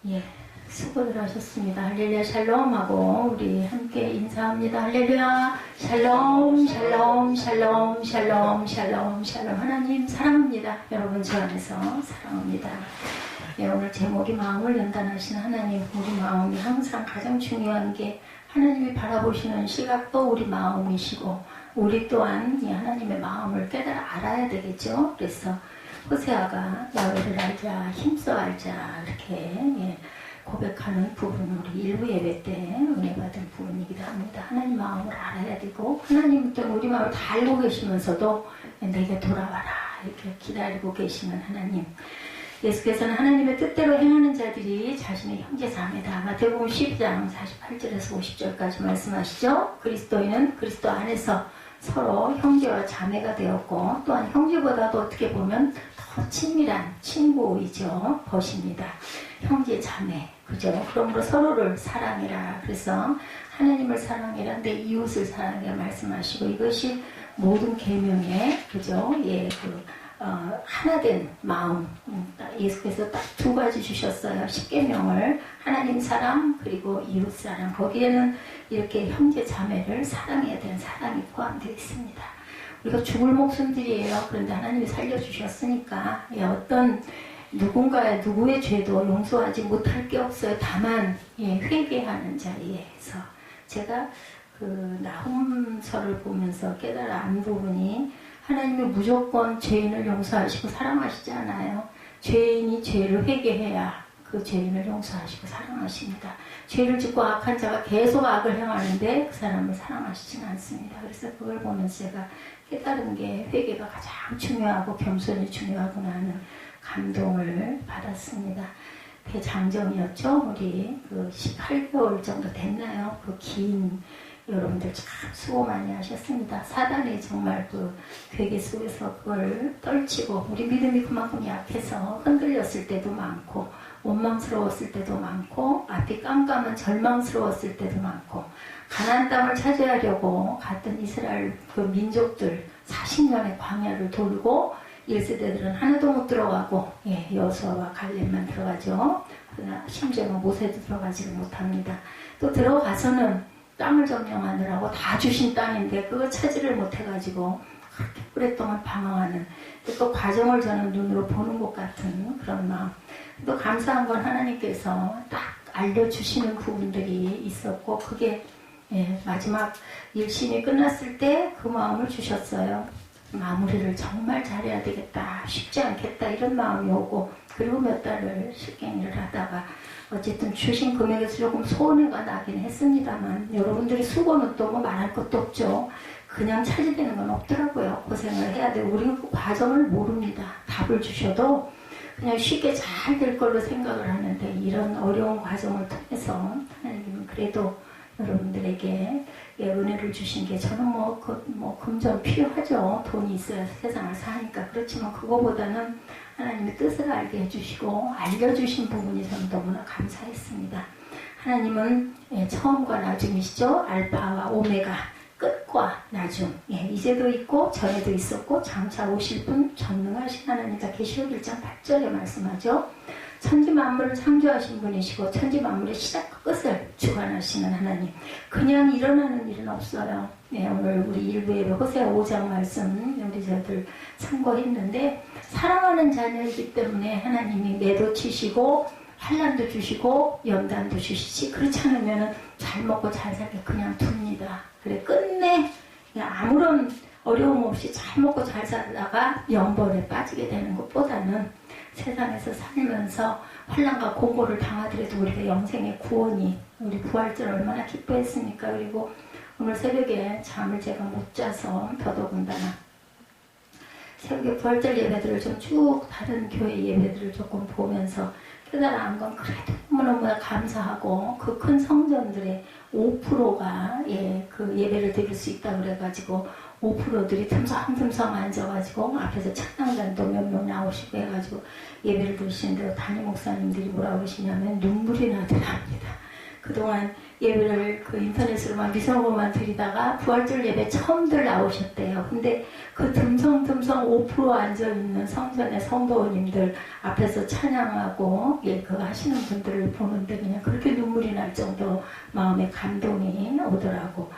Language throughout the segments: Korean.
예, 수고들 하셨습니다. 할렐루야 샬롬하고 우리 함께 인사합니다. 할렐루야 샬롬 샬롬 샬롬 샬롬 샬롬 샬롬. 하나님 사랑합니다. 여러분 저 안에서 사랑합니다. 예, 오늘 제목이 마음을 연단하신 하나님. 우리 마음이 항상 가장 중요한 게 하나님이 바라보시는 시각도 우리 마음이시고 우리 또한 이 하나님의 마음을 깨달아 알아야 되겠죠. 그래서 호세아가 야훼를 알자, 힘써 알자 이렇게 고백하는 부분, 우리 일부 예배 때 은혜 받은 부분이기도 합니다. 하나님 마음을 알아야 되고 하나님은 또 우리 마음을 다 알고 계시면서도 내게 돌아와라 이렇게 기다리고 계시는 하나님. 예수께서는 하나님의 뜻대로 행하는 자들이 자신의 형제 자매다. 마태복음 12장 48절에서 50절까지 말씀하시죠. 그리스도인은 그리스도 안에서 서로 형제와 자매가 되었고 또한 형제보다도 어떻게 보면 더 친밀한 친구이죠. 벗입니다. 형제 자매, 그죠? 그러므로 서로를 사랑해라. 그래서 하나님을 사랑해라, 내 이웃을 사랑해라 말씀하시고 이것이 모든 계명에 그죠? 하나된 마음. 예수께서 딱 두 가지 주셨어요. 십계명을 하나님 사랑 그리고 이웃 사랑. 거기에는 이렇게 형제 자매를 사랑해야 되는 사랑이 포함되어 있습니다. 우리가 죽을 목숨들이에요. 그런데 하나님이 살려주셨으니까 어떤 누구의 죄도 용서하지 못할 게 없어요. 다만 회개하는 자리에서 제가 그 나훔서를 보면서 깨달아 안 부분이 하나님이 무조건 죄인을 용서하시고 사랑하시지 않아요. 죄인이 죄를 회개해야 그 죄인을 용서하시고 사랑하십니다. 죄를 짓고 악한 자가 계속 악을 행하는데 그 사람을 사랑하시지는 않습니다. 그래서 그걸 보면서 제가 깨달은 게 회개가 가장 중요하고 겸손이 중요하구나 하는 감동을 받았습니다. 대장정이었죠. 우리 그 18개월 정도 됐나요? 그 긴 여러분들 참 수고 많이 하셨습니다. 사단이 정말 그 괴계 속에서 그걸 떨치고 우리 믿음이 그만큼 약해서 흔들렸을 때도 많고 원망스러웠을 때도 많고 앞이 깜깜한 절망스러웠을 때도 많고 가나안 땅을 차지하려고 갔던 이스라엘 그 민족들 40년의 광야를 돌고 1세대들은 하나도 못 들어가고 여호수아와 갈렙만 들어가죠. 그러나 심지어는 모세도 들어가지를 못합니다. 또 들어가서는 땅을 점령하느라고 다 주신 땅인데 그거 차지를 못해가지고 그렇게 오랫동안 방황하는 또 과정을 저는 눈으로 보는 것 같은 그런 마음. 또 감사한 건 하나님께서 딱 알려주시는 부분들이 있었고 그게 마지막 일심이 끝났을 때 그 마음을 주셨어요. 마무리를 정말 잘해야 되겠다. 쉽지 않겠다. 이런 마음이 오고 그리고 몇 달을 실갱이를 하다가 어쨌든 주신 금액에서 조금 손해가 나긴 했습니다만 여러분들이 수고는 또 뭐 말할 것도 없죠. 그냥 차지되는 건 없더라고요. 고생을 해야 돼요. 우리는 그 과정을 모릅니다. 답을 주셔도 그냥 쉽게 잘 될 걸로 생각을 하는데 이런 어려운 과정을 통해서 하나님은 그래도 여러분들에게 은혜를 주신 게 저는 금전 필요하죠. 돈이 있어야 세상을 사니까. 그렇지만 그거보다는 하나님의 뜻을 알게 해주시고 알려주신 부분이 저는 너무나 감사했습니다. 하나님은 처음과 나중이시죠. 알파와 오메가, 끝과 나중. 이제도 있고 전에도 있었고 장차 오실 분 전능하신 하나님과 계시록 1장 8절에 말씀하죠. 천지 만물을 창조하신 분이시고 천지 만물의 시작과 끝을 주관하시는 하나님. 그냥 일어나는 일은 없어요. 오늘 우리 일부 예배 호세아 5장 말씀 우리 저들 참고했는데 사랑하는 자녀이기 때문에 하나님이 매도 치시고 환난도 주시고 연단도 주시지 그렇지 않으면 잘 먹고 잘 살게 그냥 둡니다. 그래 끝내 아무런 어려움 없이 잘 먹고 잘 살다가 영벌에 빠지게 되는 것보다는 세상에서 살면서 환난과 공고를 당하더라도 우리가 영생의 구원이 우리 부활절 얼마나 기뻐했습니까? 그리고 오늘 새벽에 잠을 제가 못 자서 더더군다나 새벽에 부활절 예배들을 좀 쭉 다른 교회 예배들을 조금 보면서 깨달아 안 건 그래도 너무너무 감사하고 그 큰 성전들의 5%가 그 예배를 드릴 수 있다고 그래가지고 5%들이 듬성듬성 앉아가지고 앞에서 찬양단도 몇 명 나오시고 해가지고 예배를 드리시는데 담임 목사님들이 뭐라고 그러시냐면 눈물이 나더랍니다. 그동안 예배를 그 인터넷으로만 미성으로만 드리다가 부활절 예배 처음들 나오셨대요. 근데 그 듬성듬성 5% 앉아있는 성전의 성도님들 앞에서 찬양하고 그거 하시는 분들을 보는데 그냥 그렇게 눈물이 날 정도로 마음에 감동이 오더라고.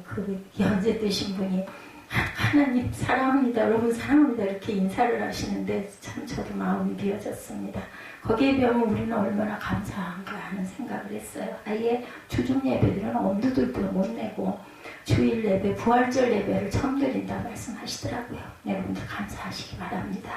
그 연세 드신 분이 하나님 사랑합니다. 여러분 사랑합니다. 이렇게 인사를 하시는데 참 저도 마음이 비어졌습니다. 거기에 비하면 우리는 얼마나 감사한가 하는 생각을 했어요. 아예 주중 예배들은 엄두들도 못 내고 주일 예배, 부활절 예배를 처음 드린다 말씀하시더라고요. 여러분들 감사하시기 바랍니다.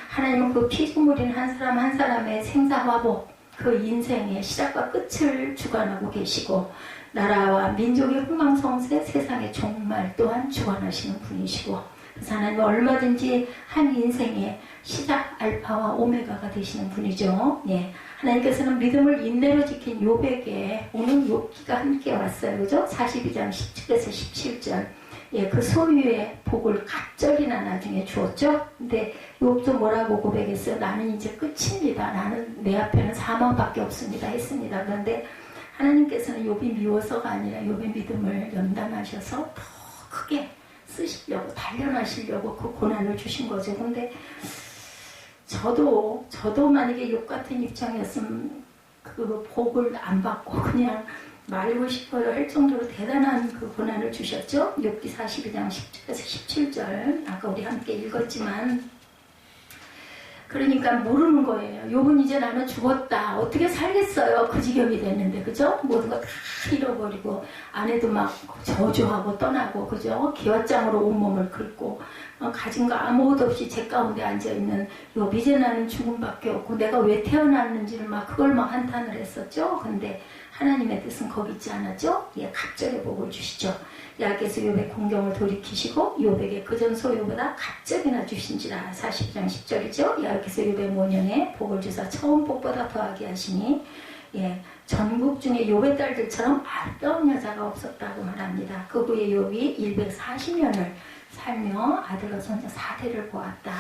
하나님은 그 피조물인 한 사람 한 사람의 생사화복, 그 인생의 시작과 끝을 주관하고 계시고 나라와 민족의 흥망성쇠, 세상의 종말 또한 주관하시는 분이시고 그래서 하나님은 얼마든지 한 인생의 시작 알파와 오메가가 되시는 분이죠. 예. 하나님께서는 믿음을 인내로 지킨 욥에게 오늘 욥기가 함께 왔어요. 그죠? 42장 17에서 17절. 예, 그 소유의 복을 갑절이나 나중에 주었죠. 근데 욥도 뭐라고 고백했어요? 나는 이제 끝입니다. 나는 내 앞에는 사망밖에 없습니다. 했습니다. 그런데 하나님께서는 욥이 미워서가 아니라 욥의 믿음을 연단하셔서 더 크게 쓰시려고 단련하시려고 그 고난을 주신 거죠. 근데 저도 만약에 욥 같은 입장이었으면 그 복을 안 받고 그냥 말고 싶어요 할 정도로 대단한 그 고난을 주셨죠. 욥기 42장 10절에서 17절 아까 우리 함께 읽었지만 그러니까 모르는 거예요. 욥은 이제 나는 죽었다. 어떻게 살겠어요. 그 지경이 됐는데 그죠? 모든 거 다 잃어버리고 아내도 막 저주하고 떠나고 그죠? 기왓장으로 온몸을 긁고 가진 거 아무것도 없이 제 가운데 앉아있는 욥 이제 나는 죽음밖에 없고 내가 왜 태어났는지를 막 그걸 막 한탄을 했었죠. 근데 하나님의 뜻은 거기 있지 않았죠? 예, 갑절의 복을 주시죠. 야께서 욥의 공경을 돌이키시고 욥에게 그전 소유보다 갑절이나 주신지라. 42장 10절이죠. 야께서 욥의 모년에 복을 주사 처음 복보다 더하게 하시니 예, 전국 중에 욥의 딸들처럼 아름다운 여자가 없었다고 말합니다. 그 후에 욥이 140년을 살며 아들과 손자 4대를 보았다.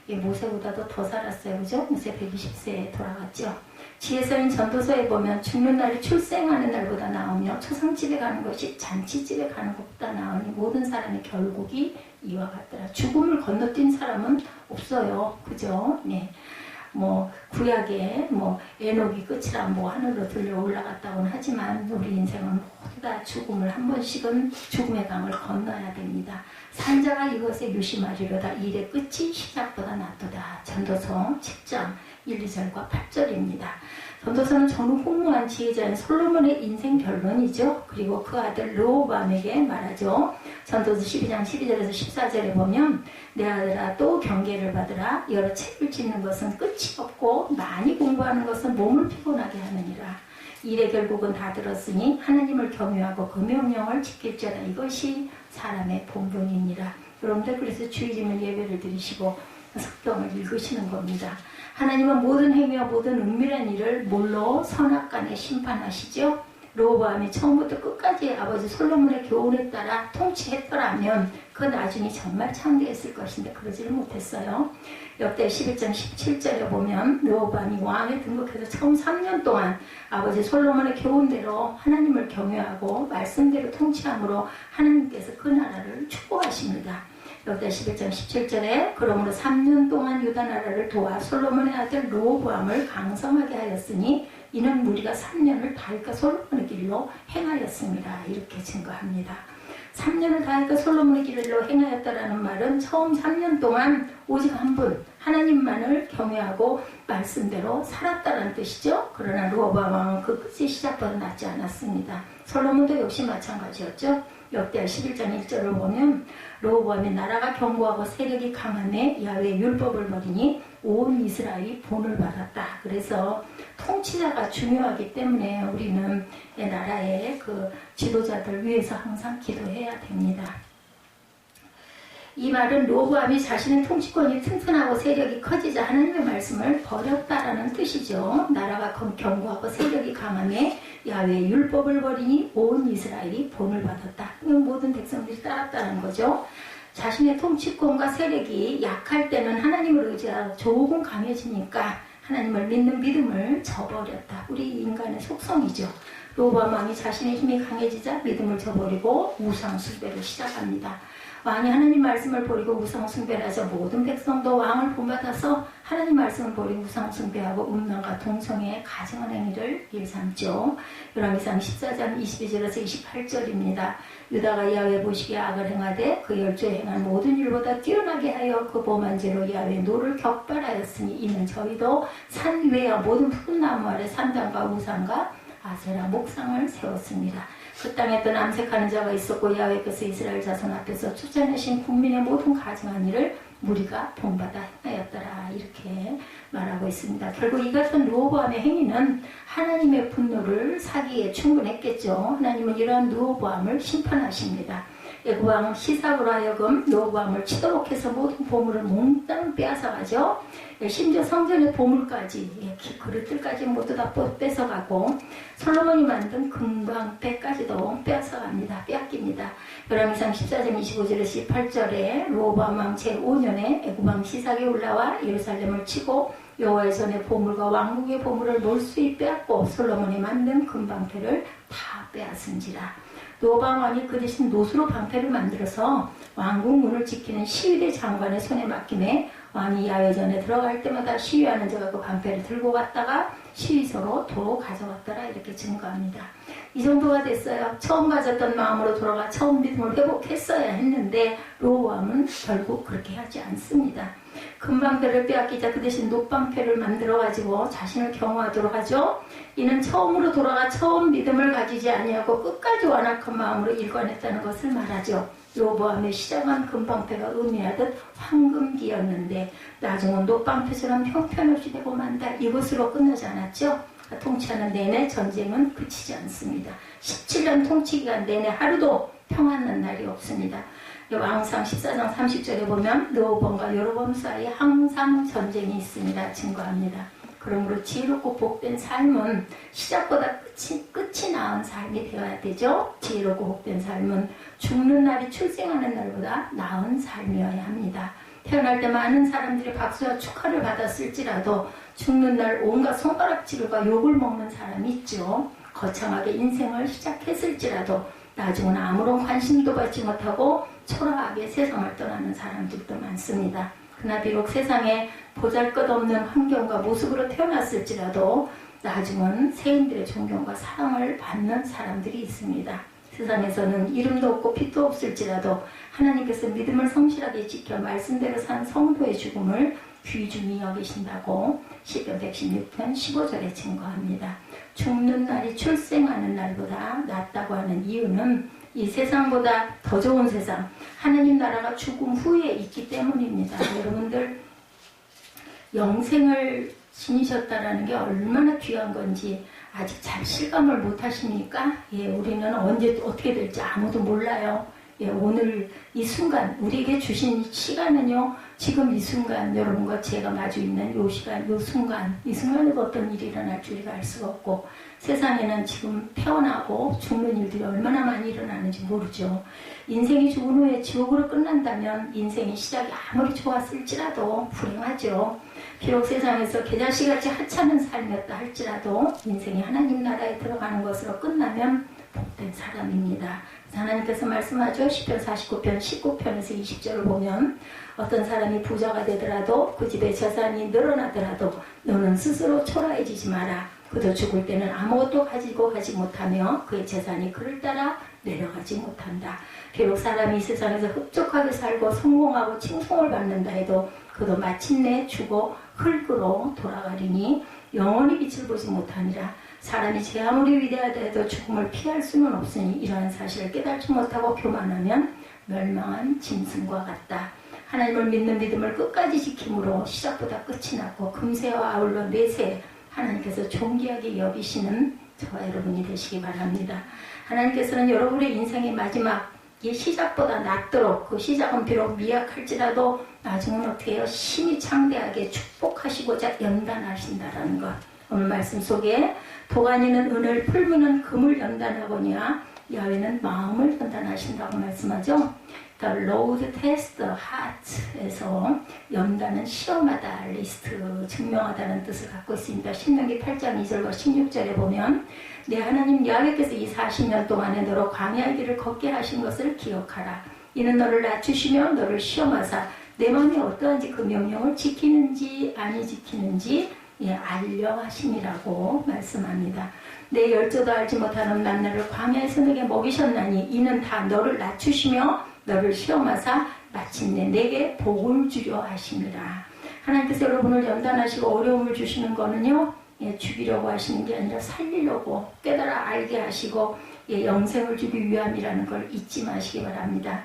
예, 모세보다도 더 살았어요. 그죠? 모세 120세에 돌아갔죠. 지혜서인 전도서에 보면 죽는 날이 출생하는 날보다 나으며 초상집에 가는 것이 잔치집에 가는 것보다 나으니 모든 사람의 결국이 이와 같더라. 죽음을 건너뛴 사람은 없어요. 그죠? 네. 뭐 구약에 뭐 에녹이 끝이라 뭐 하늘로 들려 올라갔다고는 하지만 우리 인생은 모두 다 죽음을 한 번씩은 죽음의 강을 건너야 됩니다. 산자가 이것에 유심하리로다. 일의 끝이 시작보다 낫도다. 전도서 10장 1, 2절과 8절입니다. 전도서는 전후훈무한 지혜자인 솔로몬의 인생 결론이죠. 그리고 그 아들 르호보암에게 말하죠. 전도서 12장 12절에서 14절에 보면 내 아들아 또 경계를 받으라. 여러 책을 짓는 것은 끝이 없고 많이 공부하는 것은 몸을 피곤하게 하느니라. 일의 결국은 다 들었으니 하나님을 경외하고 그 명령을 지킬지어다. 이것이 사람의 본분이니라. 여러분들 그래서 주일이면 예배를 드리시고 성경을 읽으시는 겁니다. 하나님은 모든 행위와 모든 은밀한 일을 뭘로 선악간에 심판하시죠. 르호보암이 처음부터 끝까지 아버지 솔로몬의 교훈에 따라 통치했더라면 그 나중에 정말 창대했을 것인데 그러지를 못했어요. 역대 11장 17절에 보면 르호보암이 왕에 등극해서 처음 3년 동안 아버지 솔로몬의 교훈대로 하나님을 경외하고 말씀대로 통치함으로 하나님께서 그 나라를 축복하십니다. 역대 11장 17절에 그러므로 3년 동안 유다 나라를 도와 솔로몬의 아들 르호보암을 강성하게 하였으니 이는 무리가 3년을 다할까 솔로몬의 길로 행하였습니다. 이렇게 증거합니다. 3년을 다할까 솔로몬의 길로 행하였다라는 말은 처음 3년 동안 오직 한 분 하나님만을 경외하고 말씀대로 살았다는 뜻이죠. 그러나 르호보암 왕은 그 끝이 시작보다 낫지 않았습니다. 솔로몬도 역시 마찬가지였죠. 역대 11장 1절을 보면 르호보암이 나라가 견고하고 세력이 강함에 야훼의 율법을 버리니 온 이스라엘이 본을 받았다. 그래서 통치자가 중요하기 때문에 우리는 나라의 그 지도자들 위해서 항상 기도해야 됩니다. 이 말은 르호보암이 자신의 통치권이 튼튼하고 세력이 커지자 하나님의 말씀을 버렸다라는 뜻이죠. 나라가 견고하고 세력이 강함에 야훼의 율법을 버리니 온 이스라엘이 본을 받았다. 모든 백성들이 따랐다는 거죠. 자신의 통치권과 세력이 약할 때는 하나님을 의지하고 조금 강해지니까 하나님을 믿는 믿음을 저버렸다. 우리 인간의 속성이죠. 로보암 왕이 자신의 힘이 강해지자 믿음을 저버리고 우상 숭배를 시작합니다. 왕이 하나님 말씀을 버리고 우상 숭배를 하자 모든 백성도 왕을 본받아서 하나님 말씀을 버리고 우상 숭배하고 음란과 동성애의 가증한 행위를 일삼죠. 열왕기상 14장 22절에서 28절입니다. 유다가 야훼 보시기에 악을 행하되 그 열조에 행한 모든 일보다 뛰어나게 하여 그 범한 죄로 야훼의 노를 격발하였으니 이는 저희도 산 위에와 모든 푸른 나무 아래 산당과 우상과 아세라 목상을 세웠습니다. 그 땅에 또 남색하는 자가 있었고 야훼께서 이스라엘 자손 앞에서 쫓아내신 국민의 모든 가증한 일을 무리가 본받아 행하였더라. 이렇게 말하고 있습니다. 결국 이 같은 르호보암의 행위는 하나님의 분노를 사기에 충분했겠죠. 하나님은 이러한 르호보암을 심판하십니다. 애굽왕 시삭으로 하여금 르호보암을 치도록 해서 모든 보물을 몽땅 빼앗아가죠. 심지어 성전의 보물까지, 그릇들까지 모두 다 뺏어가고 솔로몬이 만든 금방패까지도 빼앗아갑니다. 빼앗깁니다. 열왕기상 14장 25절에서 18절에 르호보암 왕 제5년에 애굽왕 시삭이 올라와 예루살렘을 치고 여호와의 손의 보물과 왕국의 보물을 몰수히 빼앗고 솔로몬이 만든 금방패를 다 빼앗은지라. 르호보암 왕이 그 대신 노수로 방패를 만들어서 왕국 문을 지키는 시위대 장관의 손에 맡김에 왕이 야외전에 들어갈 때마다 시위하는 자가 그 방패를 들고 갔다가 시위소로 도로 가져갔더라. 이렇게 증거합니다. 이 정도가 됐어요. 처음 가졌던 마음으로 돌아가 처음 믿음을 회복했어야 했는데 르호보암은 결국 그렇게 하지 않습니다. 금방패를 빼앗기자 그 대신 놋방패를 만들어가지고 자신을 경호하도록 하죠. 이는 처음으로 돌아가 처음 믿음을 가지지 아니하고 끝까지 완악한 마음으로 일관했다는 것을 말하죠. 르호보암의 시작한 금방패가 의미하듯 황금기였는데 나중은 놋방패처럼 형편없이 되고 만다. 이것으로 끝나지 않았죠. 통치하는 내내 전쟁은 그치지 않습니다. 17년 통치기간 내내 하루도 평안한 날이 없습니다. 왕상 14장 30절에 보면 르호보암과 여로보암 사이에 항상 전쟁이 있습니다. 증거합니다. 그러므로 지혜롭고 복된 삶은 시작보다 끝이 나은 삶이 되어야 되죠. 지혜롭고 복된 삶은 죽는 날이 출생하는 날보다 나은 삶이어야 합니다. 태어날 때 많은 사람들이 박수와 축하를 받았을지라도 죽는 날 온갖 손가락질과 욕을 먹는 사람이 있죠. 거창하게 인생을 시작했을지라도 나중은 아무런 관심도 받지 못하고 초라하게 세상을 떠나는 사람들도 많습니다. 그러나 비록 세상에 보잘것없는 환경과 모습으로 태어났을지라도 나중은 세인들의 존경과 사랑을 받는 사람들이 있습니다. 세상에서는 이름도 없고 빛도 없을지라도 하나님께서 믿음을 성실하게 지켜 말씀대로 산 성도의 죽음을 귀중히 여기신다고 시편 116편 15절에 증거합니다. 죽는 날이 출생하는 날보다 낫다고 하는 이유는 이 세상보다 더 좋은 세상, 하나님 나라가 죽음 후에 있기 때문입니다. 여러분들 영생을 지니셨다라는 게 얼마나 귀한 건지 아직 잘 실감을 못 하십니까? 우리는 언제 어떻게 될지 아무도 몰라요. 오늘 이 순간 우리에게 주신 시간은요, 지금 이 순간 여러분과 제가 마주 있는 이 시간, 이 순간에도 어떤 일이 일어날 줄 우리가 알 수가 없고, 세상에는 지금 태어나고 죽는 일들이 얼마나 많이 일어나는지 모르죠. 인생이 죽은 후에 지옥으로 끝난다면 인생의 시작이 아무리 좋았을지라도 불행하죠. 비록 세상에서 개자식같이 하찮은 삶이었다 할지라도 인생이 하나님 나라에 들어가는 것으로 끝나면 복된 사람입니다. 하나님께서 말씀하죠. 시편 49편 19편에서 20절을 보면 어떤 사람이 부자가 되더라도 그 집에 재산이 늘어나더라도 너는 스스로 초라해지지 마라. 그도 죽을 때는 아무것도 가지고 가지 못하며 그의 재산이 그를 따라 내려가지 못한다. 비록 사람이 이 세상에서 흡족하게 살고 성공하고 칭송을 받는다 해도 그도 마침내 죽어 흙으로 돌아가리니 영원히 빛을 보지 못하니라. 사람이 제 아무리 위대하다 해도 죽음을 피할 수는 없으니 이러한 사실을 깨닫지 못하고 교만하면 멸망한 짐승과 같다. 하나님을 믿는 믿음을 끝까지 지킴으로 시작보다 끝이 났고 금세와 아울러 내세 하나님께서 존귀하게 여기시는 저와 여러분이 되시기 바랍니다. 하나님께서는 여러분의 인생의 마지막 이 시작보다 낫도록, 그 시작은 비록 미약할지라도 나중은 어떻게 해요? 심히 창대하게 축복하시고자 연단하신다라는 것. 오늘 말씀 속에 도가니는 은을, 풀무는 금을 연단하거니와 야훼는 마음을 연단하신다고 말씀하죠. The Road Test the Heart에서 연단은 시험하다, 리스트, 증명하다는 뜻을 갖고 있습니다. 신명기 8장 2절과 16절에 보면 내 하나님 여호와께서 이 40년 동안에 너로 광야의 길을 걷게 하신 것을 기억하라. 이는 너를 낮추시며 너를 시험하사 내 마음이 어떠한지 그 명령을 지키는지 아니 지키는지 알려 하심이라고 말씀합니다. 내 열조도 알지 못하는 만나를 광야에서 내게 먹이셨나니 이는 다 너를 낮추시며 너를 시험하사 마침내 내게 복을 주려 하심이라. 하나님께서 여러분을 연단하시고 어려움을 주시는 거는요, 죽이려고 하시는 게 아니라 살리려고 깨달아 알게 하시고 영생을 주기 위함이라는 걸 잊지 마시기 바랍니다.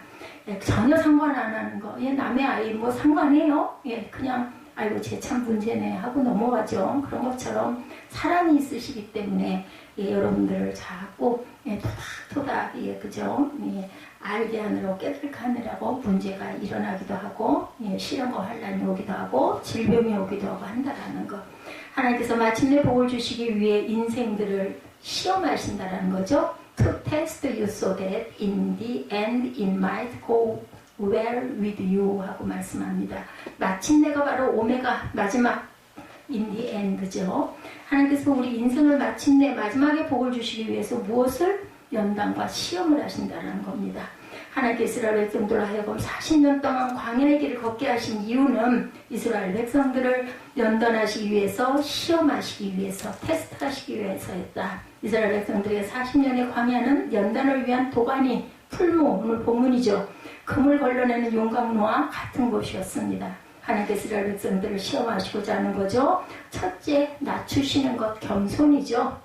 전혀 상관 안 하는 거, 남의 아이 뭐 상관해요? 그냥 아이고 쟤 참 문제네 하고 넘어가죠. 그런 것처럼 사랑이 있으시기 때문에 여러분들을 자꾸 토닥토닥 그죠? 알게 하느라고 깨닫게 하느라고 문제가 일어나기도 하고 시련과 환난이 오기도 하고 질병이 오기도 하고 한다라는 거. 하나님께서 마침내 복을 주시기 위해 인생들을 시험하신다라는 거죠. To test you so that in the end it might go well with you 하고 말씀합니다. 마침내가 바로 오메가 마지막 in the end죠. 하나님께서 우리 인생을 마침내 마지막에 복을 주시기 위해서 무엇을? 연단과 시험을 하신다는 겁니다. 하나님께서 이스라엘 백성들로 하여금 40년 동안 광야의 길을 걷게 하신 이유는 이스라엘 백성들을 연단하시기 위해서, 시험하시기 위해서, 테스트하시기 위해서였다. 이스라엘 백성들의 40년의 광야는 연단을 위한 도가니, 풀무, 오늘 본문이죠. 금을 걸러내는 용광로와 같은 곳이었습니다. 하나님께서 이스라엘 백성들을 시험하시고자 하는 거죠. 첫째, 낮추시는 것, 겸손이죠.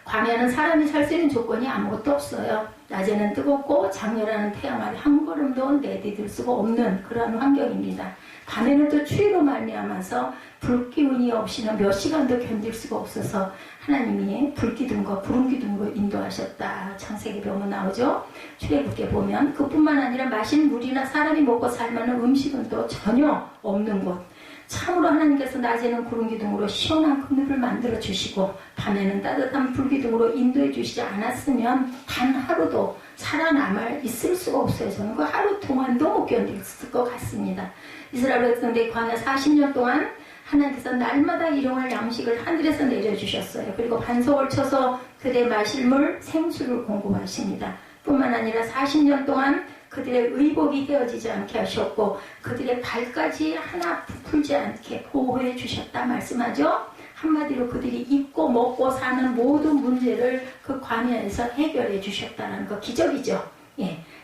광야는 사람이 살 수 있는 조건이 아무것도 없어요. 낮에는 뜨겁고 장렬하는 태양 아래 한 걸음도 내디딜 수가 없는 그런 환경입니다. 밤에는 또 추위로 말미암아서 불기운이 없이는 몇 시간도 견딜 수가 없어서 하나님이 불기둥과 구름기둥으로 인도하셨다. 창세기 보면 나오죠. 출애굽기에 보면 그뿐만 아니라 마실 물이나 사람이 먹고 살만한 음식은 또 전혀 없는 곳. 참으로 하나님께서 낮에는 구름기둥으로 시원한 그늘을 만들어 주시고 밤에는 따뜻한 불기둥으로 인도해 주시지 않았으면 단 하루도 살아남아 있을 수가 없어요. 저는 그 하루 동안도 못 견딜 것 같습니다. 이스라엘 백성들이 광야 40년 동안 하나님께서 날마다 일용할 양식을 하늘에서 내려주셨어요. 그리고 반석을 쳐서 그들의 마실 물, 생수를 공급하십니다. 뿐만 아니라 40년 동안 그들의 의복이 헤어지지 않게 하셨고 그들의 발까지 하나 부풀지 않게 보호해 주셨다 말씀하죠. 한마디로 그들이 입고 먹고 사는 모든 문제를 그 광야에서 해결해 주셨다는 거 기적이죠.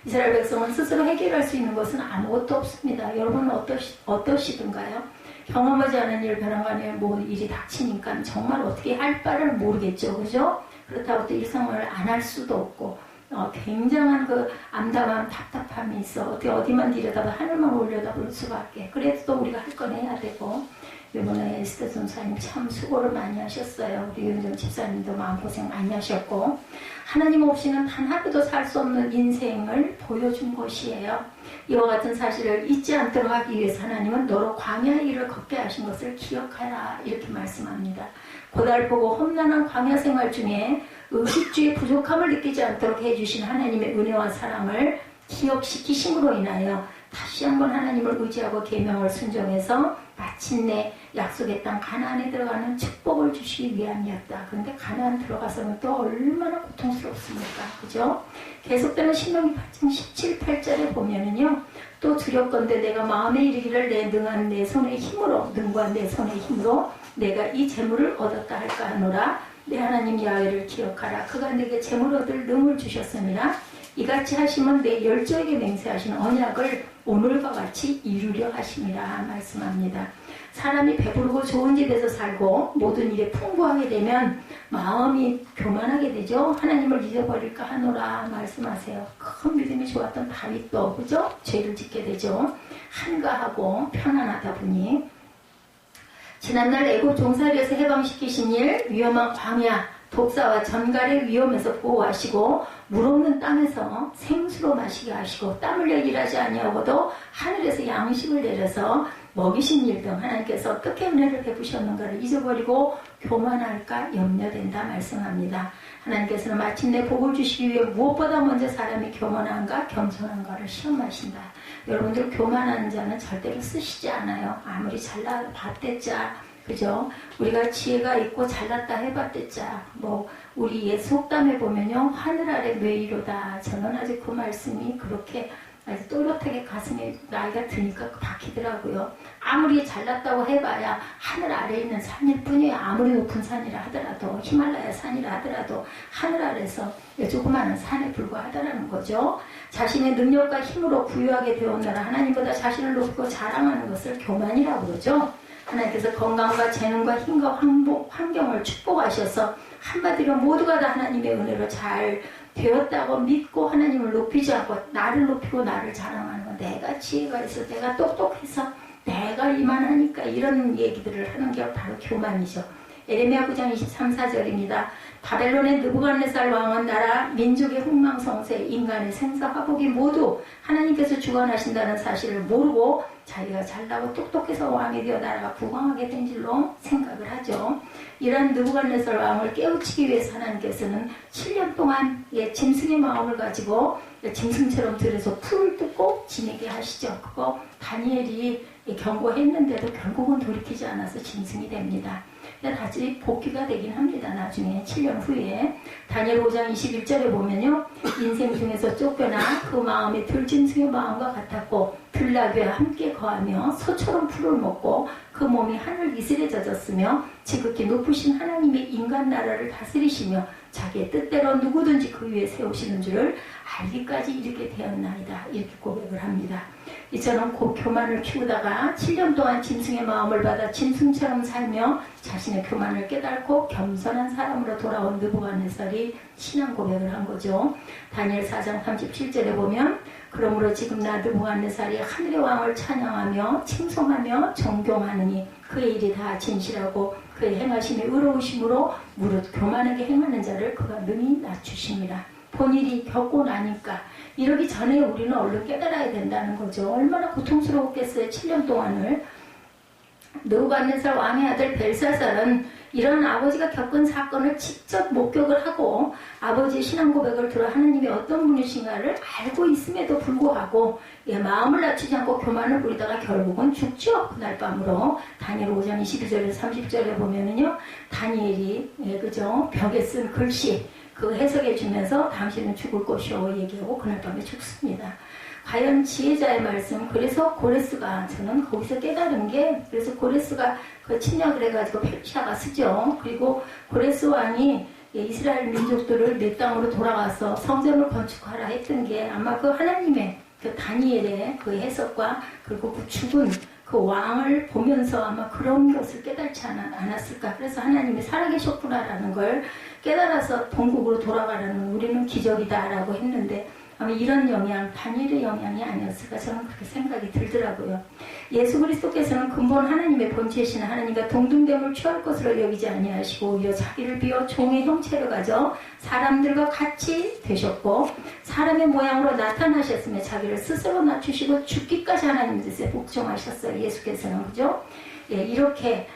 이스라엘 백성은 스스로 해결할 수 있는 것은 아무것도 없습니다. 여러분은 어떠시든가요? 경험하지 않은 일, 벼랑간에 뭐 일이 닥치니까 정말 어떻게 할 바를 모르겠죠. 그죠? 그렇다고 또 일상을 안 할 수도 없고 굉장한 그 암담한 답답함이 있어. 어디만 들여다봐 하늘만 올려다볼 수밖에. 그래도 또 우리가 할 건 해야 되고. 이번에 에스더 전사님 참 수고를 많이 하셨어요. 우리 윤정 집사님도 마음고생 많이 하셨고. 하나님 없이는 단 하루도 살 수 없는 인생을 보여준 것이에요. 이와 같은 사실을 잊지 않도록 하기 위해서 하나님은 너로 광야의 길을 걷게 하신 것을 기억하라 이렇게 말씀합니다. 고달프고 험난한 광야 생활 중에 의식주의 부족함을 느끼지 않도록 해주신 하나님의 은혜와 사랑을 기억시키심으로 인하여 다시 한번 하나님을 의지하고 계명을 순종해서 마침내 약속의 땅 가나안에 들어가는 축복을 주시기 위함이었다. 그런데 가나안 들어가서는 또 얼마나 고통스럽습니까? 그죠? 계속되는 신명기 8장 17, 8절에 보면은요. 또 두렵건대 내가 마음에 이르기를 내 능한 내 손의 힘으로 능과 내 손의 힘으로 내가 이 재물을 얻었다 할까 하노라. 내 하나님 야훼를 기억하라. 그가 내게 재물 얻을 능을 주셨음이라. 이같이 하시면 내 열조에게 맹세하신 언약을 오늘과 같이 이루려 하심이라 말씀합니다. 사람이 배부르고 좋은 집에서 살고 모든 일에 풍부하게 되면 마음이 교만하게 되죠. 하나님을 잊어버릴까 하노라 말씀하세요. 큰 믿음이 좋았던 다윗도 그죠? 죄를 짓게 되죠. 한가하고 편안하다 보니 지난날 애굽 종살이에서 해방시키신 일, 위험한 광야, 독사와 전갈의 위험에서 보호하시고 물 없는 땅에서 생수로 마시게 하시고 땀 흘려 일하지 아니하고도 하늘에서 양식을 내려서 먹이신 일 등 하나님께서 어떻게 은혜를 베푸셨는가를 잊어버리고 교만할까 염려된다 말씀합니다. 하나님께서는 마침내 복을 주시기 위해 무엇보다 먼저 사람이 교만한가 겸손한가를 시험하신다. 여러분들 교만하는 자는 절대로 쓰시지 않아요. 아무리 잘났댔자, 그죠? 우리가 지혜가 있고 잘났다 해봤댔자, 우리 옛 속담에 보면요, 하늘 아래 매이로다. 저는 아직 그 말씀이 그렇게 아주 또렷하게 가슴에 나이가 드니까 박히더라고요. 아무리 잘났다고 해봐야 하늘 아래에 있는 산일 뿐이에요. 아무리 높은 산이라 하더라도, 히말라야 산이라 하더라도 하늘 아래서 조그마한 산에 불과하다라는 거죠. 자신의 능력과 힘으로 부유하게 되었느라 하나님보다 자신을 높이고 자랑하는 것을 교만이라고 그러죠. 하나님께서 건강과 재능과 힘과 환경을 축복하셔서 한마디로 모두가 다 하나님의 은혜로 잘 되었다고 믿고 하나님을 높이지 않고 나를 높이고 나를 자랑하는 건 내가 지혜가 있어, 내가 똑똑해서, 내가 이만하니까, 이런 얘기들을 하는 게 바로 교만이죠. 에레미야 9장 23, 4절입니다. 바벨론의 느부갓네살 왕은 나라 민족의 흥망성쇠 인간의 생사화복이 모두 하나님께서 주관하신다는 사실을 모르고 자기가 잘나고 똑똑해서 왕이 되어 나라가 부강하게 된 줄로 생각을 하죠. 이러한 느부갓네살 왕을 깨우치기 위해서 하나님께서는 7년 동안 짐승의 마음을 가지고 짐승처럼 들여서 풀을 뜯고 지내게 하시죠. 그거 다니엘이 경고했는데도 결국은 돌이키지 않아서 짐승이 됩니다. 다시 복귀가 되긴 합니다. 나중에 7년 후에 다니엘 5장 21절에 보면요, 인생 중에서 쫓겨나 그 마음이 들짐승의 마음과 같았고 들나귀와 함께 거하며 소처럼 풀을 먹고 그 몸이 하늘 이슬에 젖었으며 지극히 높으신 하나님의 인간 나라를 다스리시며 자기의 뜻대로 누구든지 그 위에 세우시는 줄을 알기까지 이르게 되었나이다. 이렇게 고백을 합니다. 이처럼 교만을 키우다가 7년 동안 짐승의 마음을 받아 짐승처럼 살며 자신의 교만을 깨닫고 겸손한 사람으로 돌아온 느부갓네살이 신앙 고백을 한 거죠. 다니엘 4장 37절에 보면 그러므로 지금 나 느부갓네살이 하늘의 왕을 찬양하며 칭송하며 존경하느니 그의 일이 다 진실하고 그의 행하심이 의로우심으로 무릇 교만하게 행하는 자를 그가 능히 낮추심이라. 본일이 겪고 나니까 이러기 전에 우리는 얼른 깨달아야 된다는 거죠. 얼마나 고통스러웠겠어요. 7년 동안을. 느부갓네살 왕의 아들 벨사살은 이런 아버지가 겪은 사건을 직접 목격을 하고 아버지의 신앙 고백을 들어 하나님이 어떤 분이신가를 알고 있음에도 불구하고 마음을 낮추지 않고 교만을 부리다가 결국은 죽죠. 그날 밤으로. 다니엘 5장 22절에서 30절에 보면은요, 다니엘이 그죠, 벽에 쓴 글씨 그 해석해 주면서 당신은 죽을 것이오 얘기하고 그날 밤에 죽습니다. 과연 지혜자의 말씀, 그래서 고레스가, 저는 거기서 깨달은 게, 그래서 고레스가 그 침략을 해가지고 페르시아가 쓰죠. 그리고 고레스 왕이 이스라엘 민족들을 내 땅으로 돌아가서 성전을 건축하라 했던 게 아마 그 하나님의 그 다니엘의 그 해석과 그리고 그 죽은 그 왕을 보면서 아마 그런 것을 깨달지 않았을까. 그래서 하나님이 살아계셨구나라는 걸 깨달아서 본국으로 돌아가라는 우리는 기적이다라고 했는데 아마 이런 영향, 다니엘의 영향이 아니었을까 저는 그렇게 생각이 들더라고요. 예수 그리스도께서는 근본 하나님의 본체이신 하나님과 동등됨을 취할 것으로 여기지 아니하시고 오히려 자기를 비워 종의 형체를 가져 사람들과 같이 되셨고 사람의 모양으로 나타나셨으며 자기를 스스로 낮추시고 죽기까지 하나님 뜻에 복종하셨어요. 예수께서는. 그죠? 이렇게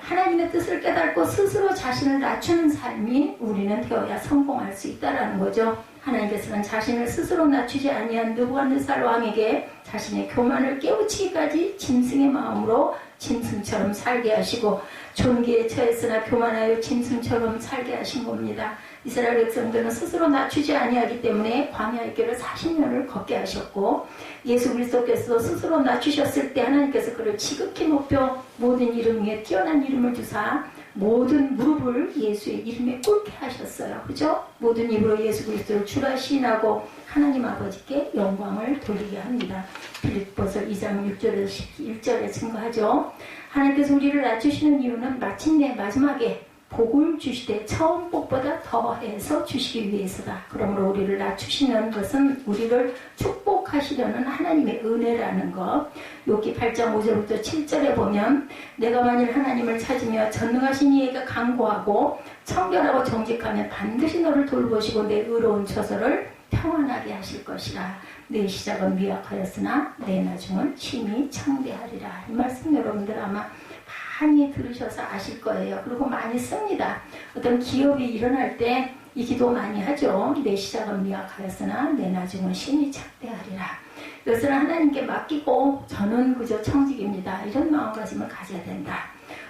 하나님의 뜻을 깨닫고 스스로 자신을 낮추는 삶이 우리는 되어야 성공할 수 있다는 거죠. 하나님께서는 자신을 스스로 낮추지 아니한 느부갓네살 왕에게 자신의 교만을 깨우치기까지 짐승의 마음으로 짐승처럼 살게 하시고 존귀에 처했으나 교만하여 짐승처럼 살게 하신 겁니다. 이스라엘 백성들은 스스로 낮추지 아니하기 때문에 광야의 길을 40년을 걷게 하셨고 예수 그리스도께서도 스스로 낮추셨을 때 하나님께서 그를 지극히 높여 모든 이름 위에 뛰어난 이름을 주사 모든 무릎을 예수의 이름에 꿇게 하셨어요. 그죠? 모든 입으로 예수 그리스도를 주라 시인하고 하나님 아버지께 영광을 돌리게 합니다. 빌립보서 2장 6절에서 11절에 증거하죠. 하나님께서 우리를 낮추시는 이유는 마침내 마지막에 복을 주시되 처음 복보다 더해서 주시기 위해서다. 그러므로 우리를 낮추시는 것은 우리를 축복하시려는 하나님의 은혜라는 것. 욥기 8장 5절부터 7절에 보면 내가 만일 하나님을 찾으며 전능하신 이에게 간구하고 청결하고 정직하면 반드시 너를 돌보시고 내 의로운 처소를 평안하게 하실 것이라. 내 시작은 미약하였으나 내 나중은 심히 창대하리라. 이 말씀 여러분들 아마 많이 들으셔서 아실 거예요. 그리고 많이 씁니다. 어떤 기업이 일어날 때 이 기도 많이 하죠. 내 시작은 미약하였으나 내 나중은 심히 창대하리라. 이것을 하나님께 맡기고 저는 그저 청직입니다. 이런 마음가짐을 가져야 된다.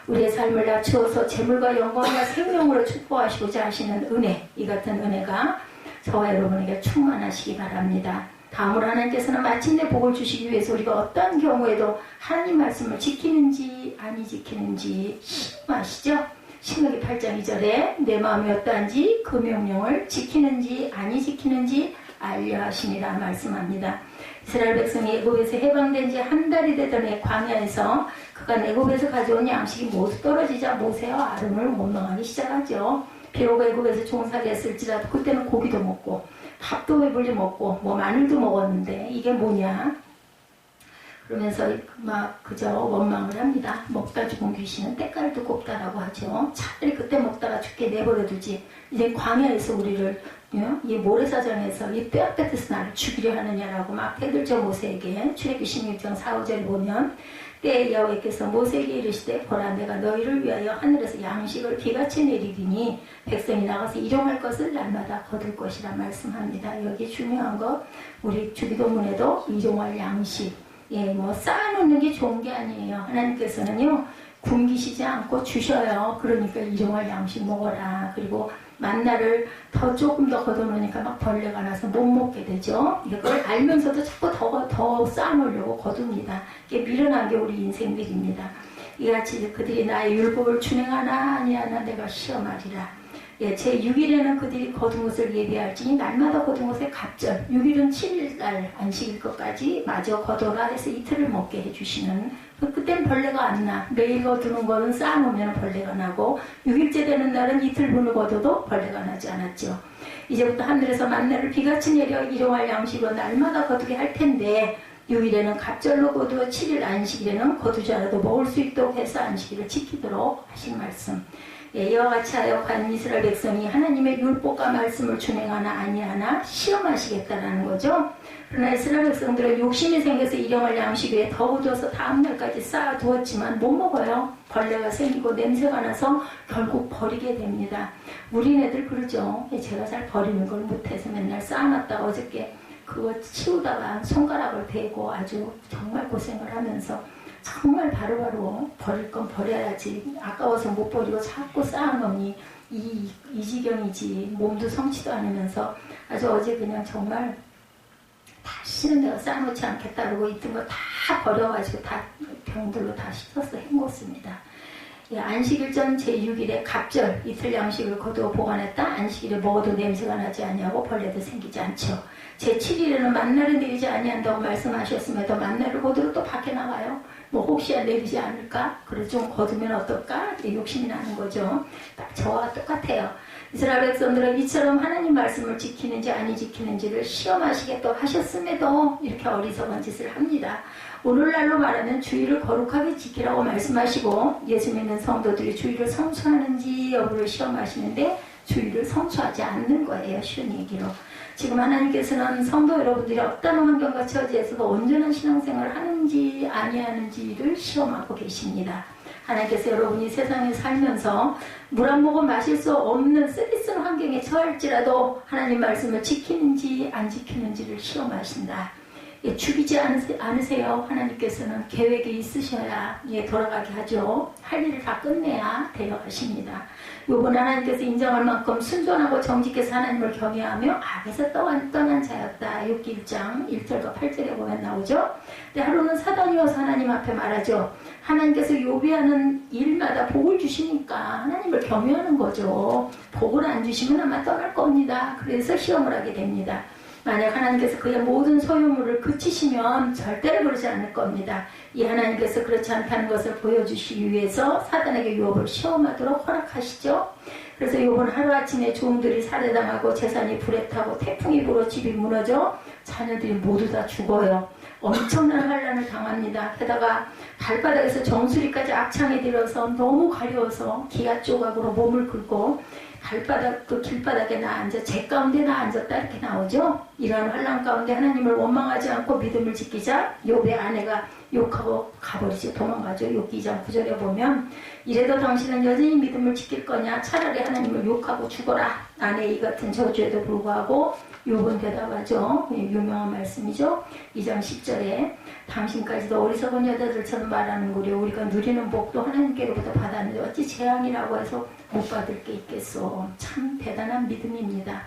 우리의 삶을 낮추어서 재물과 영광과 생명으로 축복하시고자 하시는 은혜, 이 같은 은혜가 저와 여러분에게 충만하시기 바랍니다. 다음으로 하나님께서는 마침내 복을 주시기 위해서 우리가 어떠한 경우에도 하나님 말씀을 지키는지 아니 지키는지 시험하시죠. 신명기 8장 2절에 내 마음이 어떠한지 그 명령을 지키는지 아니 지키는지 알려 하시니라 말씀합니다. 이스라엘 백성이 애굽에서 해방된 지 한 달이 되던 해 광야에서 그간 애굽에서 가져온 양식이 모두 떨어지자 모세와 아론을 원망하기 시작하죠. 비록 애굽에서 종살이했을지라도 그때는 고기도 먹고 밥도 배불리 먹고 뭐 마늘도 먹었는데 이게 뭐냐? 그러면서 막 그저 원망을 합니다. 먹다 죽은 귀신은 때깔도 곱다라고 하죠. 차라리 그때 먹다가 죽게 내버려두지. 이제 광야에서 우리를 이 모래사장에서 이 뼈 같아서 나를 죽이려 하느냐라고 막 대들죠. 모세에게. 출애굽기 16장 4, 5절에 보면 때에 여호와께서 모세에게 이르시되 보라 내가 너희를 위하여 하늘에서 양식을 비같이 내리리니 백성이 나가서 일용할 것을 날마다 거둘 것이라 말씀합니다. 여기 중요한 거 우리 주기도문에도 일용할 양식 뭐 쌓아놓는 게 좋은 게 아니에요. 하나님께서는요 굶기시지 않고 주셔요. 그러니까 일용할 양식 먹어라. 그리고 만나를 조금 더 걷어놓으니까 막 벌레가 나서 못 먹게 되죠. 그걸 알면서도 자꾸 더 쌓아놓으려고 거둡니다. 이게 미련한 게 우리 인생들입니다. 이같이 그들이 나의 율법을 준행하나 아니하나 내가 시험하리라. 제 6일에는 그들이 거둔 것을 예비할지니 날마다 거둔 것의 갑절 6일은 7일날 안식일 것까지 마저 거둬라 해서 이틀을 먹게 해주시는 그땐 벌레가 안 나. 매일 거두는 거는 쌓아놓으면 벌레가 나고 6일째 되는 날은 이틀 분을 거둬도 벌레가 나지 않았죠. 이제부터 하늘에서 만나를 비같이 내려 일용할 양식으로 날마다 거두게 할 텐데 6일에는 갑절로 거두어 7일 안식일에는 거두지 않아도 먹을 수 있도록 해서 안식일을 지키도록 하신 말씀. 이와 같이 하여 간 이스라엘 백성이 하나님의 율법과 말씀을 준행하나 아니하나 시험하시겠다라는 거죠. 그러나 이스라엘 백성들은 욕심이 생겨서 일용할 양식 위에 더 거두어서 다음날까지 쌓아두었지만 못 먹어요. 벌레가 생기고 냄새가 나서 결국 버리게 됩니다. 우리네들 그러죠. 제가 잘 버리는 걸 못해서 맨날 쌓아놨다가 어저께 그거 치우다가 손가락을 대고 아주 정말 고생을 하면서 정말 바로바로 버릴 건 버려야지. 아까워서 못 버리고 자꾸 쌓아놓으니 이 지경이지. 몸도 성치도 않으면서 아주 어제 그냥 정말 다시는 내가 쌓아놓지 않겠다 그러고 있던 거 다 버려가지고 다 병들로 다 씻어서 헹궜습니다. 안식일 전 제6일에 갑절 이틀 양식을 거두어 보관했다. 안식일에 먹어도 냄새가 나지 아니하고 벌레도 생기지 않죠. 제7일에는 만나를 내리지 아니한다고 말씀하셨음에도 만나를 거두어 또 밖에 나가요. 뭐 혹시야 내리지 않을까? 그래서 좀 거두면 어떨까? 욕심이 나는 거죠. 딱 저와 똑같아요. 이스라엘 백성들은 이처럼 하나님 말씀을 지키는지 아니 지키는지를 시험하시겠다고 하셨음에도 이렇게 어리석은 짓을 합니다. 오늘날로 말하면 주의를 거룩하게 지키라고 말씀하시고 예수 믿는 성도들이 주의를 성취하는지 여부를 시험하시는데 주의를 성취하지 않는 거예요. 쉬운 얘기로. 지금 하나님께서는 성도 여러분들이 어떤 환경과 처지에서도 온전한 신앙생활을 하는지 아니하는지를 시험하고 계십니다. 하나님께서 여러분이 세상에 살면서 물 한 모금 마실 수 없는 쓰디쓴 환경에 처할지라도 하나님 말씀을 지키는지 안 지키는지를 시험하신다. 죽이지 않으세요. 하나님께서는 계획이 있으셔야 돌아가게 하죠. 할 일을 다 끝내야 데려가십니다. 요번 하나님께서 인정할 만큼 순전하고 정직해서 하나님을 경외하며 악에서 떠난 자였다. 욥기 1장 1절과 8절에 보면 나오죠. 근데 하루는 사단이 와서 하나님 앞에 말하죠. 하나님께서 욥이 하는 일마다 복을 주시니까 하나님을 경외하는 거죠. 복을 안 주시면 아마 떠날 겁니다. 그래서 시험을 하게 됩니다. 만약 하나님께서 그의 모든 소유물을 그치시면 절대로 그러지 않을 겁니다. 이 하나님께서 그렇지 않다는 것을 보여주시기 위해서 사단에게 욥을 시험하도록 허락하시죠. 그래서 욥은 하루아침에 종들이 살해당하고 재산이 불에 타고 태풍이 불어 집이 무너져 자녀들이 모두 다 죽어요. 엄청난 환란을 당합니다. 게다가 발바닥에서 정수리까지 악창이 들어서 너무 가려워서 기아 조각으로 몸을 긁고 발바닥 그 길바닥에 나앉아 제 가운데 나앉았다 이렇게 나오죠. 이러한 환란 가운데 하나님을 원망하지 않고 믿음을 지키자 욥의 아내가 욕하고 가버리죠. 도망가죠. 욥기 2장 9절에 보면 이래도 당신은 여전히 믿음을 지킬 거냐? 차라리 하나님을 욕하고 죽어라. 아내의 이 같은 저주에도 불구하고 욥은 대답하죠. 유명한 말씀이죠. 2장 10절에 당신까지도 어리석은 여자들처럼 말하는구려. 우리가 누리는 복도 하나님께로부터 받았는데 어찌 재앙이라고 해서 못 받을 게 있겠소. 참 대단한 믿음입니다.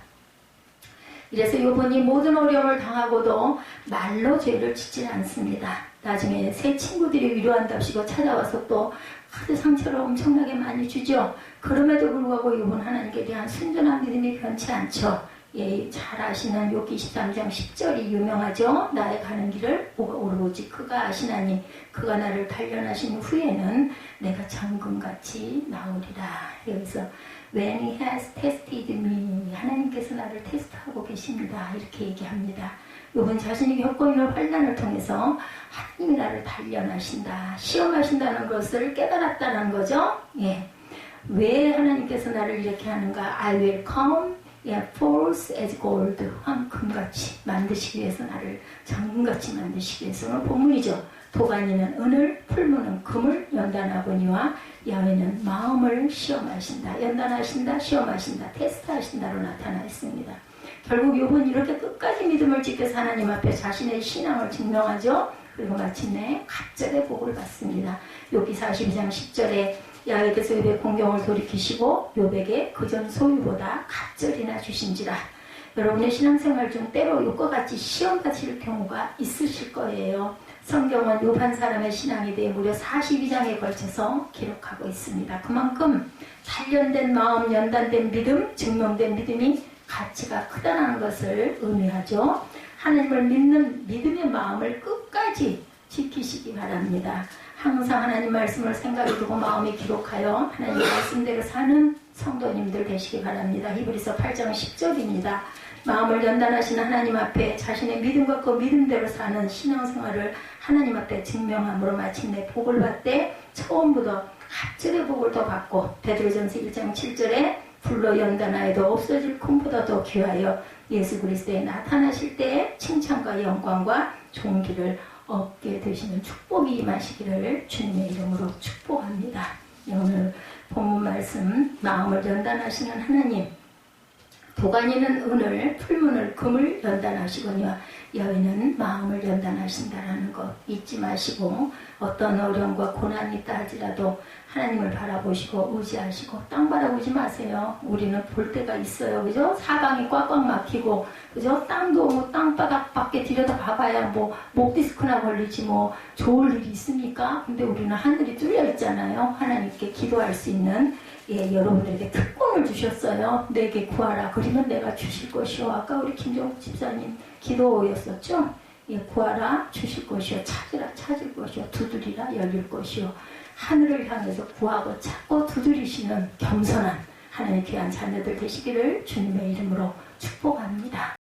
이래서 욥은 이 모든 어려움을 당하고도 말로 죄를 짓지 않습니다. 나중에 새 친구들이 위로한답시고 찾아와서 또 하도 상처를 엄청나게 많이 주죠. 그럼에도 불구하고 욥은 하나님께 대한 순전한 믿음이 변치 않죠. 예, 잘 아시는 욥기 23장 10절이 유명하죠. 나의 가는 길을 오로지 그가 아시나니 그가 나를 단련하신 후에는 내가 정금같이 나오리라. 여기서 When he has tested me, 하나님께서 나를 테스트하고 계십니다. 이렇게 얘기합니다. 욥은 자신이 겪고 있는 환난을 통해서 하나님이 나를 단련하신다, 시험하신다는 것을 깨달았다는 거죠. 예. 왜 하나님께서 나를 이렇게 하는가? I will come forth as gold, 황금같이 만드시기 위해서 나를 정금같이 만드시기 위해서는 본문이죠. 도가니는 은을, 풀무는 금을 연단하거니와 야훼는 마음을 시험하신다, 연단하신다, 시험하신다, 테스트하신다로 나타나 있습니다. 결국 욥은 이렇게 끝까지 믿음을 지켜서 하나님 앞에 자신의 신앙을 증명하죠. 그리고 마침내 갑절의 복을 받습니다. 욥기 42장 10절에 야훼께서 욥의 공경을 돌이키시고 욥에게 그전 소유보다 갑절이나 주신지라. 여러분의 신앙생활 중 때로 욥과 같이 시험 받으실 경우가 있으실 거예요. 성경은 욥 한 사람의 신앙에 대해 무려 42장에 걸쳐서 기록하고 있습니다. 그만큼 단련된 마음, 연단된 믿음, 증명된 믿음이 가치가 크다는 것을 의미하죠. 하나님을 믿는 믿음의 마음을 끝까지 지키시기 바랍니다. 항상 하나님 말씀을 생각에 두고 마음에 기록하여 하나님 말씀대로 사는 성도님들 되시기 바랍니다. 히브리서 8장 10절입니다. 마음을 연단하시는 하나님 앞에 자신의 믿음과 그 믿음대로 사는 신앙생활을 하나님 앞에 증명함으로 마침내 복을 받되 처음부터 갑절의 복을 더 받고 베드로전서 1장 7절에 불로 연단하여도 없어질 금보다 더 귀하여 예수 그리스도에 나타나실 때에 칭찬과 영광과 존귀를 얻게 되시는 축복이 임하시기를 주님의 이름으로 축복합니다. 오늘 본문 말씀 마음을 연단하시는 하나님, 도가니는 은을, 풀무는 금을 연단하시거니와 야훼는 마음을 연단하신다라는 것 잊지 마시고 어떤 어려움과 고난이 있다 할지라도 하나님을 바라보시고 의지하시고 땅 바라보지 마세요. 우리는 볼 때가 있어요. 그죠? 사방이 꽉꽉 막히고 그죠? 땅도 뭐 땅바닥밖에 들여다 봐봐야 뭐 목디스크나 걸리지 뭐 좋을 일이 있습니까? 근데 우리는 하늘이 뚫려 있잖아요. 하나님께 기도할 수 있는 여러분들에게 특권을 주셨어요. 내게 구하라. 그러면 내가 주실 것이요. 아까 우리 김정욱 집사님 기도였었죠. 구하라 주실 것이요. 찾으라 찾을 것이요. 두드리라 열릴 것이요. 하늘을 향해서 구하고 찾고 두드리시는 겸손한 하나님의 귀한 자녀들 되시기를 주님의 이름으로 축복합니다.